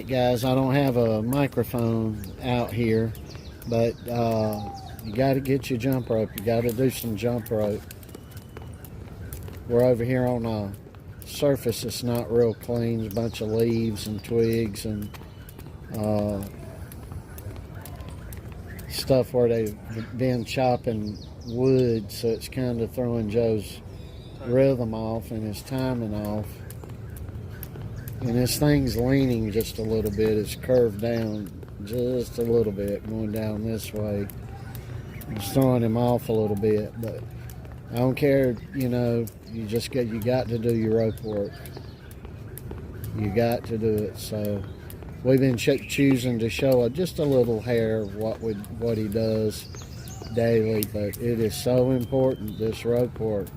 Alright guys, I don't have a microphone out here, but you got to get your jump rope. You got to do some jump rope. We're over here on a surface that's not real clean. There's a bunch of leaves and twigs and stuff where they've been chopping wood, so it's kind of throwing Joe's rhythm off and his timing off. And this thing's leaning just a little bit. It's curved down just a little bit, going down this way. It's throwing him off a little bit, but I don't care. You know, you got to do your rope work. You got to do it. So we've been choosing to show just a little hair of what he does daily, but it is so important, this rope work.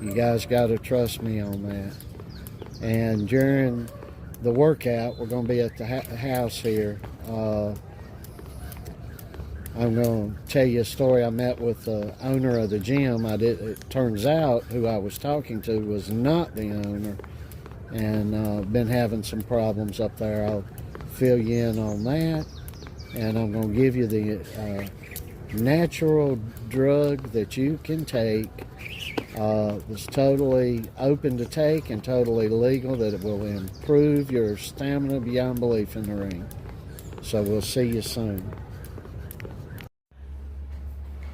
You guys got to trust me on that. And during the workout, we're going to be at the house here. I'm going to tell you a story. I met with the owner of the gym. It turns out who I was talking to was not the owner, and been having some problems up there. I'll fill you in on that, and I'm going to give you the natural drug that you can take. It's totally open to take and totally legal, that it will improve your stamina beyond belief in the ring. So we'll see you soon.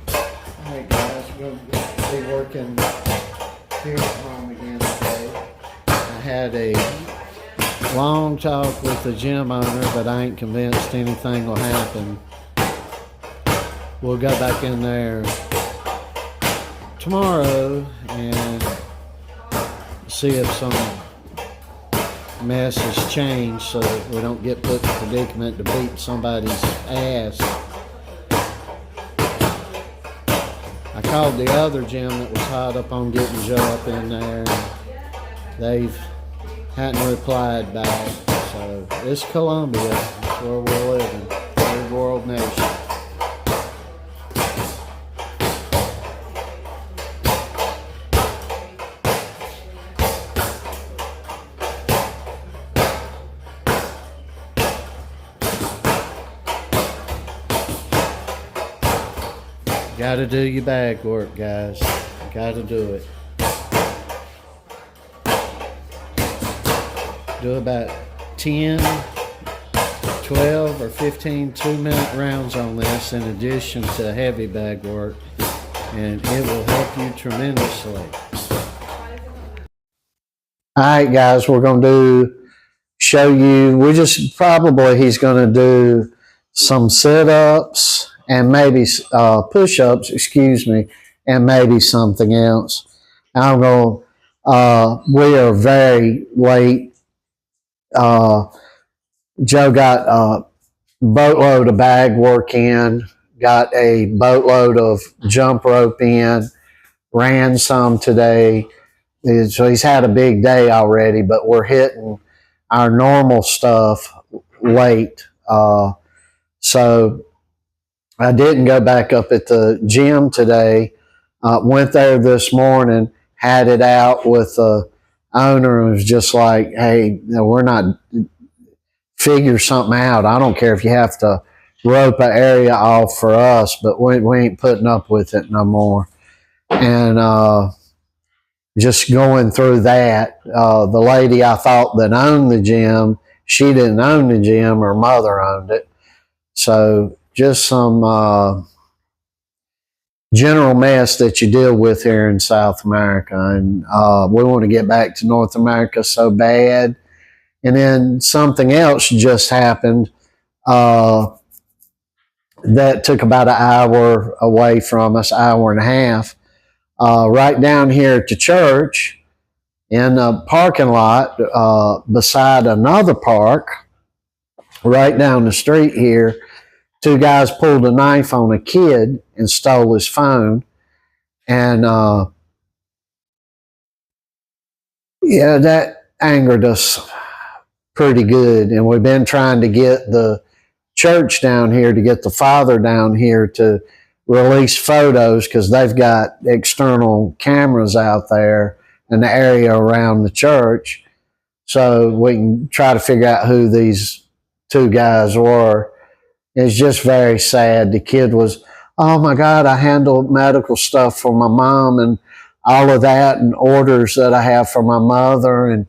Alright guys, we'll be working here at home again today. I had a long talk with the gym owner, but I ain't convinced anything will happen. We'll go back in there tomorrow and see if some mess has changed, so that we don't get put in a predicament to beat somebody's ass. I called the other gym that was hot up on getting Joe up in there, and they hadn't replied back. So it's Columbia, that's where we're living, third world nation. Got to do your bag work, guys. Got to do it. Do about 10, 12, or 15 2-minute rounds on this in addition to heavy bag work, and it will help you tremendously. Alright guys, we're going to show you, he's going to do some sit-ups and maybe push-ups, and maybe something else. I'm going we are very late. Joe got a boatload of bag work in, got a boatload of jump rope in, ran some today. So he's had a big day already, but we're hitting our normal stuff late. So I didn't go back up at the gym today. Went there this morning, had it out with the owner, and was just like, hey, we're not, figure something out. I don't care if you have to rope an area off for us, but we ain't putting up with it no more. And just going through that, the lady I thought that owned the gym, she didn't own the gym, her mother owned it. So just some general mess that you deal with here in South America. And we want to get back to North America so bad. And then something else just happened that took about an hour away from us, hour and a half. Right down here at the church, in a parking lot beside another park, right down the street here, 2 guys pulled a knife on a kid and stole his phone. And yeah, that angered us pretty good. And we've been trying to get the church down here, to get the father down here to release photos, because they've got external cameras out there in the area around the church, so we can try to figure out who these two guys were. It's just very sad. The kid was, oh my God, I handle medical stuff for my mom and all of that, and orders that I have for my mother, and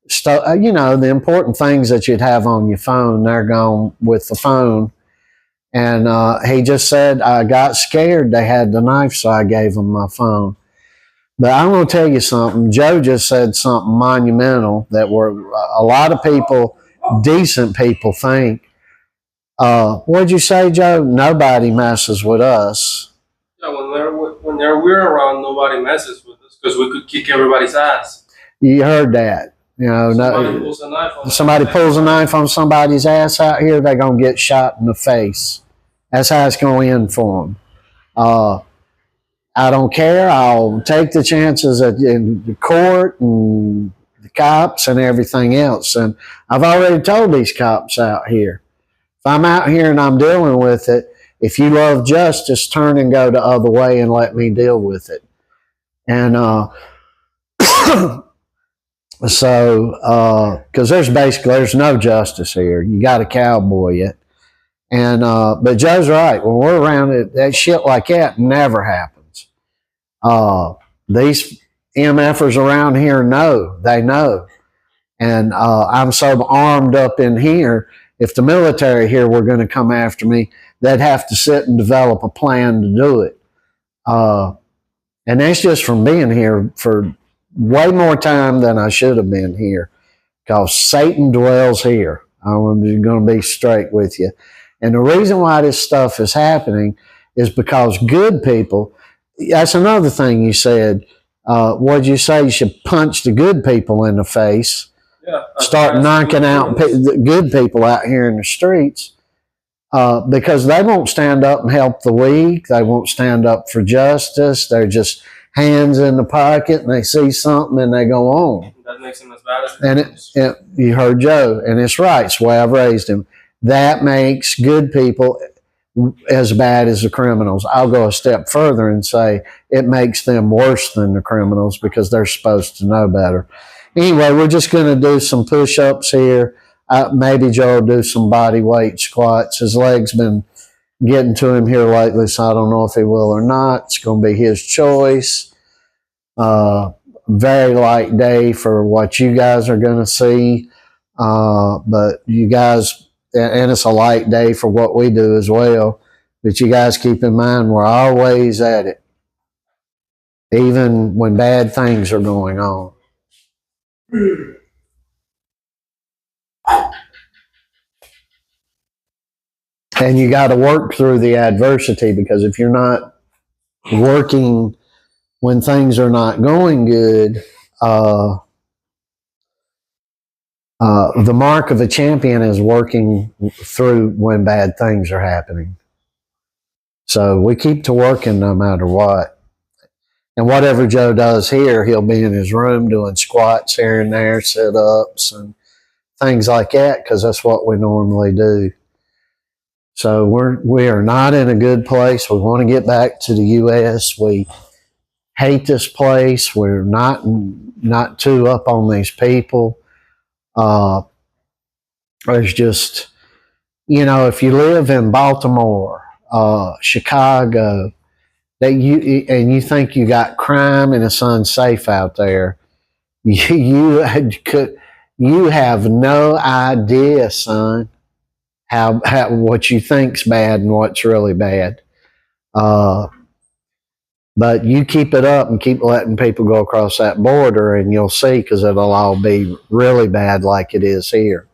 stuff, the important things that you'd have on your phone, they're gone with the phone. And he just said, I got scared they had the knife, so I gave him my phone. But I'm going to tell you something. Joe just said something monumental that a lot of people, decent people, think. What'd you say, Joe? Nobody messes with us. Yeah, we're around, nobody messes with us because we could kick everybody's ass. You heard that. Somebody pulls a knife on somebody's ass out here, they're going to get shot in the face. That's how it's going to end for them. I don't care. I'll take the chances in the court and the cops and everything else. And I've already told these cops out here, if I'm out here and I'm dealing with it, if you love justice, turn and go the other way and let me deal with it. And so, because there's no justice here. You got to cowboy it. And but Joe's right. When we're around it, that shit like that never happens. These MFers around here know. They know. And I'm so armed up in here. If the military here were going to come after me, they'd have to sit and develop a plan to do it. And that's just from being here for way more time than I should have been here, because Satan dwells here. I'm going to be straight with you. And the reason why this stuff is happening is because good people, that's another thing you said. What'd you say? You should punch the good people in the face. Yeah, start knocking out the good people out here in the streets, because they won't stand up and help the weak. They won't stand up for justice. They're just hands in the pocket, and they see something and they go on. That makes them as bad as and you heard Joe, and it's right. It's the way I've raised him. That makes good people as bad as the criminals. I'll go a step further and say it makes them worse than the criminals, because they're supposed to know better. Anyway, we're just going to do some push-ups here. Maybe Joe will do some body weight squats. His leg's been getting to him here lately, so I don't know if he will or not. It's going to be his choice. Very light day for what you guys are going to see. But you guys, and it's a light day for what we do as well. But you guys keep in mind, we're always at it, even when bad things are going on. And you got to work through the adversity, because if you're not working when things are not going good, the mark of a champion is working through when bad things are happening. So we keep to working no matter what. And whatever Joe does here, he'll be in his room doing squats here and there, sit-ups and things like that, because that's what we normally do. So we are not in a good place. We want to get back to the U.S. We hate this place. We're not too up on these people. There's just, if you live in Baltimore, Chicago, you think you got crime and it's unsafe out there, you have no idea, son, how what you think's bad and what's really bad. But you keep it up and keep letting people go across that border, and you'll see, because it'll all be really bad like it is here.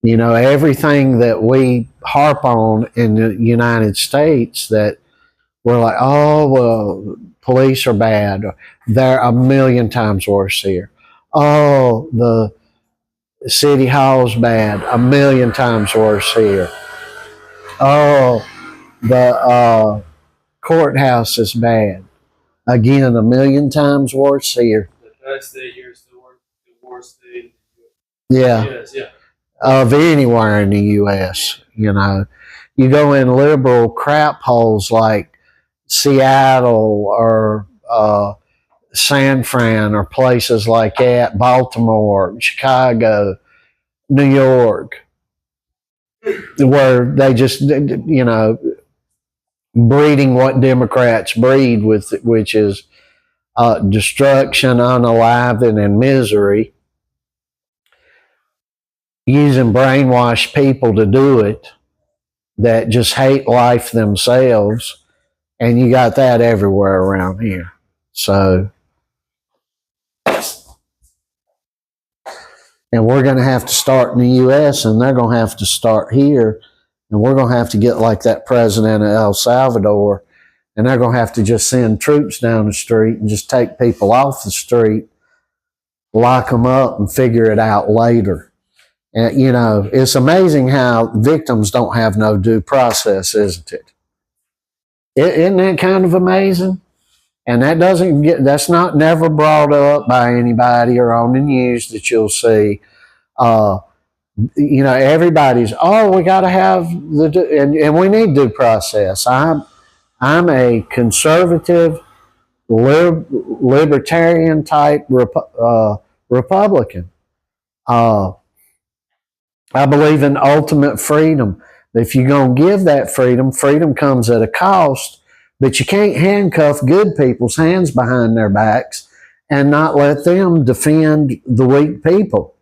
Everything that we harp on in the United States, that we're like, oh, well, police are bad. They're a million times worse here. Oh, the city hall's bad. A million times worse here. Oh, the courthouse is bad. Again, a million times worse here. The best day here is the worst day. Yeah. Yes, yeah. Of anywhere in the U.S., you go in liberal crap holes like Seattle or San Fran or places like that, Baltimore, Chicago, New York, where they just, you know, breeding what Democrats breed with, which is destruction, unaliving, and misery, using brainwashed people to do it that just hate life themselves. And you got that everywhere around here. So, and we're going to have to start in the U.S., and they're going to have to start here. And we're going to have to get like that president of El Salvador, and they're going to have to just send troops down the street and just take people off the street, lock them up, and figure it out later. And, you know, it's amazing how victims don't have no due process, isn't it? Isn't that kind of amazing? And that that's not never brought up by anybody or on the news that you'll see. You know, everybody's, oh, we got to have and we need due process. I'm a conservative, libertarian type Republican. I believe in ultimate freedom. If you're going to give that freedom, freedom comes at a cost, but you can't handcuff good people's hands behind their backs and not let them defend the weak people.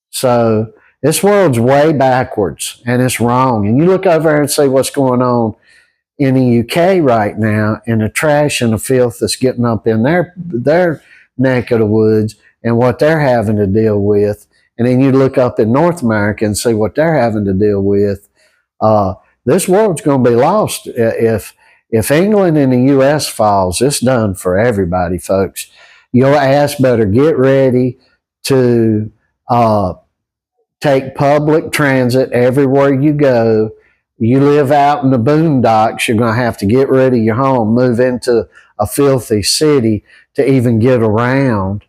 So this world's way backwards, and it's wrong. And you look over there and see what's going on in the UK right now, and the trash and the filth that's getting up in their neck of the woods and what they're having to deal with. And then you look up in North America and see what they're having to deal with. This world's going to be lost. If England and the U.S. falls, it's done for everybody, folks. Your ass better get ready to take public transit everywhere you go. You live out in the boondocks, you're going to have to get rid of your home, move into a filthy city to even get around.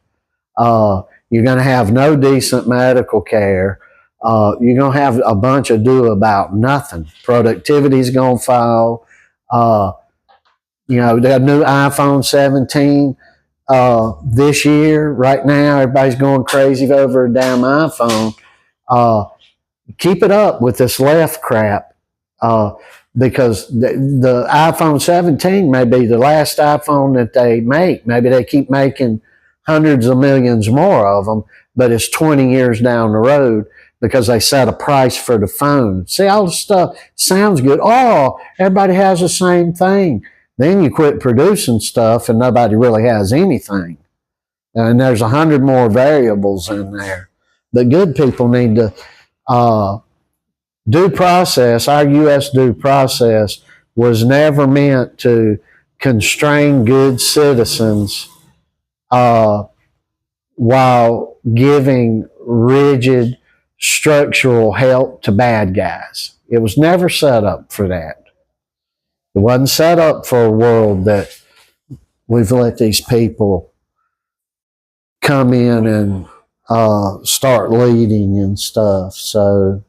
You're going to have no decent medical care. You're going to have a bunch ado about nothing. Productivity's going to fall. You know, the new iPhone 17 this year, right now, everybody's going crazy over a damn iPhone. Keep it up with this left crap, because the iPhone 17 may be the last iPhone that they make. Maybe they keep making hundreds of millions more of them, but it's 20 years down the road because they set a price for the phone. See, all the stuff sounds good. Oh, everybody has the same thing. Then you quit producing stuff and nobody really has anything. And there's 100 more variables in there. The good people need to due process. Our U.S. due process was never meant to constrain good citizens while giving rigid structural help to bad guys. It was never set up for that. It wasn't set up for a world that we've let these people come in and start leading and stuff. So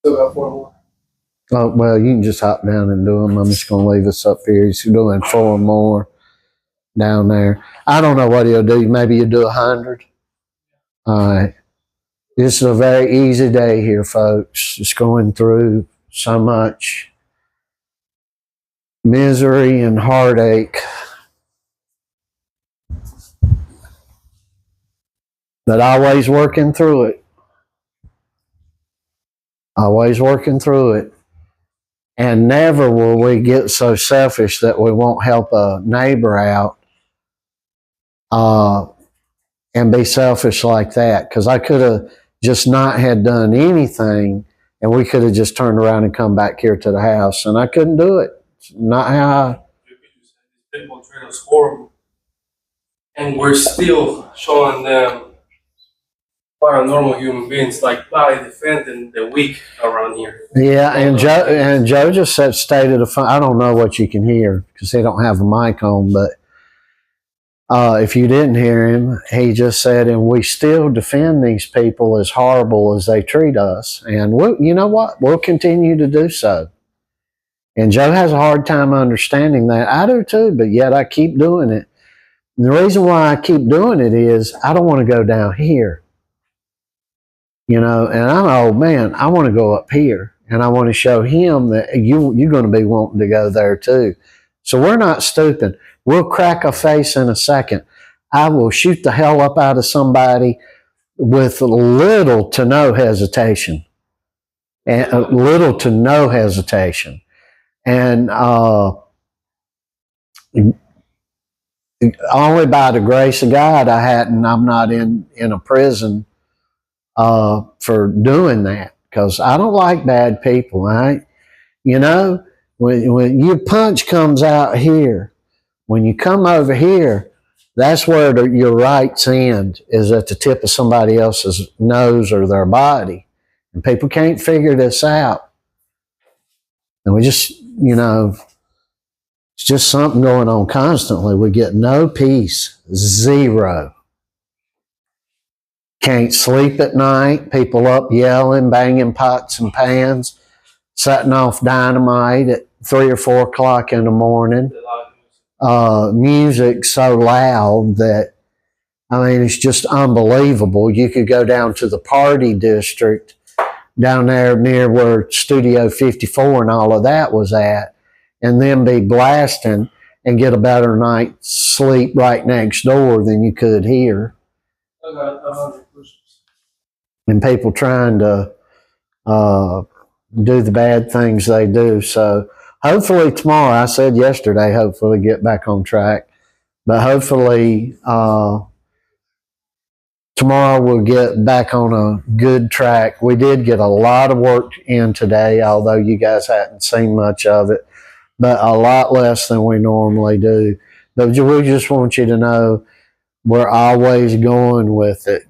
Still got 4 more. oh, well, you can just hop down and do them. I'm just going to leave us up here. He's doing 4 more down there. I don't know what he'll do. Maybe you'll do 100. All right. This is a very easy day here, folks. Just going through so much misery and heartache. But always working through it. Always working through it. And never will we get so selfish that we won't help a neighbor out and be selfish like that. Because I could have just not had done anything, and we could have just turned around and come back here to the house, and I couldn't do it. It's not how People treat us horrible, and we're still showing them paranormal human beings, like by defending the weak around here. Yeah, and Joe just stated I don't know what you can hear because they don't have a mic on, but If you didn't hear him, he just said, and we still defend these people as horrible as they treat us. And you know what? We'll continue to do so. And Joe has a hard time understanding that. I do too, but yet I keep doing it. And the reason why I keep doing it is I don't want to go down here. And I'm an old man. I want to go up here. And I want to show him that you're going to be wanting to go there too. So we're not stupid. We'll crack a face in a second. I will shoot the hell up out of somebody with little to no hesitation. And little to no hesitation. And only by the grace of God I'm not in a prison for doing that, because I don't like bad people. Right? When your punch comes out here, when you come over here, that's where your rights end, is at the tip of somebody else's nose or their body. And people can't figure this out. And we just, it's just something going on constantly. We get no peace, zero. Can't sleep at night, people up yelling, banging pots and pans, setting off dynamite at 3 or 4 o'clock in the morning. Music so loud that, it's just unbelievable. You could go down to the party district down there near where Studio 54 and all of that was at, and then be blasting and get a better night's sleep right next door than you could here. And people trying to do the bad things they do. So hopefully tomorrow, I said yesterday, hopefully get back on track. But hopefully tomorrow we'll get back on a good track. We did get a lot of work in today, although you guys hadn't seen much of it, but a lot less than we normally do. But we just want you to know we're always going with it,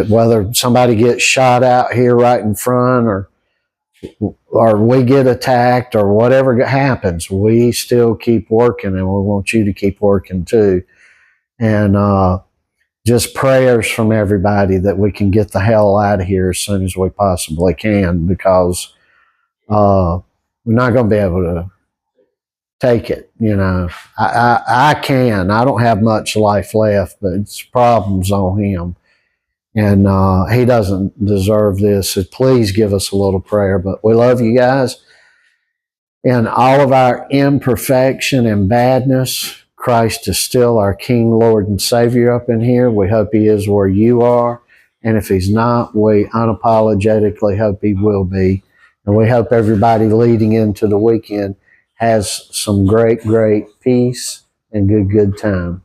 whether somebody gets shot out here right in front or we get attacked or whatever happens, we still keep working, and we want you to keep working too. And just prayers from everybody that we can get the hell out of here as soon as we possibly can, because we're not going to be able to take it. I can. I don't have much life left, but it's problems on him. And he doesn't deserve this. So please give us a little prayer. But we love you guys. In all of our imperfection and badness, Christ is still our King, Lord, and Savior up in here. We hope he is where you are. And if he's not, we unapologetically hope he will be. And we hope everybody leading into the weekend has some great, great peace and good time.